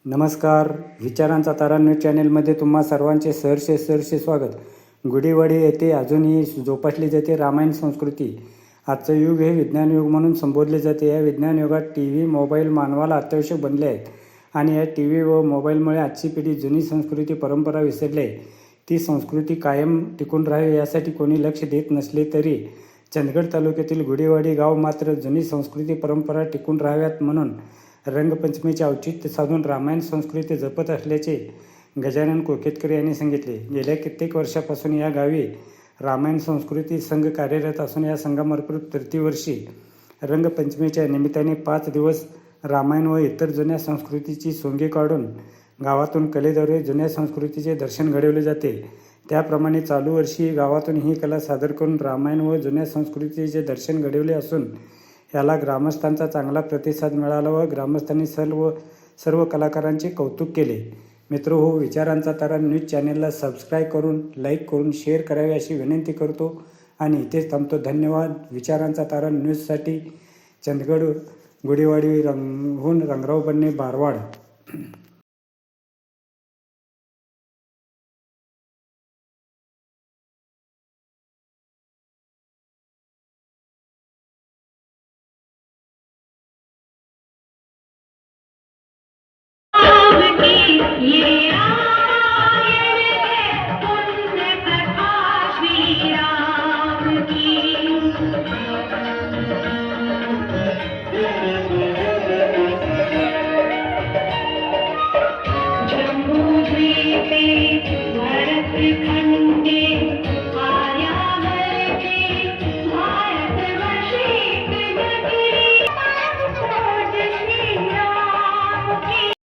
नमस्कार. विचारांचा तारा न्यूज चॅनेलमध्ये तुम्हा सर्वांचे सहर्ष स्वागत. गुढीवाडी येथे अजूनही जोपासली जाते रामायण संस्कृती. आजचं युग हे विज्ञान युग म्हणून संबोधले जाते. या विज्ञान युगात टी व्ही, मोबाईल मानवाला अत्यावश्यक बनले आहेत आणि या टी व्ही व मोबाईलमुळे आजची पिढी जुनी संस्कृती परंपरा विसरली आहे. ती संस्कृती कायम टिकून राहावी यासाठी कोणी लक्ष देत नसले तरी चंदगड तालुक्यातील गुढीवाडी गाव मात्र जुनी संस्कृती परंपरा टिकून राहाव्यात म्हणून रंगपंचमीचे औचित्य साधून रामायण संस्कृती जपत असल्याचे गजानन कोकेतकर यांनी सांगितले. गेल्या कित्येक वर्षापासून या गावी रामायण संस्कृती संघ कार्यरत असून या संघामार्फत प्रतिवर्षी रंगपंचमीच्या निमित्ताने 5 दिवस रामायण व इतर जुन्या संस्कृतीची सोंगे काढून गावातून कलेद्वारे जुन्या संस्कृतीचे दर्शन घडवले जाते. त्याप्रमाणे चालू वर्षी गावातून ही कला सादर करून रामायण व जुन्या संस्कृतीचे दर्शन घडवले असून याला ग्रामस्थांचा चांगला प्रतिसाद मिळाला व ग्रामस्थांनी सर्व कलाकारांचे कौतुक केले. मित्रहो, विचारांचा तारा न्यूज चॅनेलला सबस्क्राईब करून, लाईक करून, शेअर करावे अशी विनंती करतो आणि इथेच थांबतो. धन्यवाद. विचारांचा तारा न्यूजसाठी चंदगड गुढीवाडी रंगराव बन्ने, बारवाड.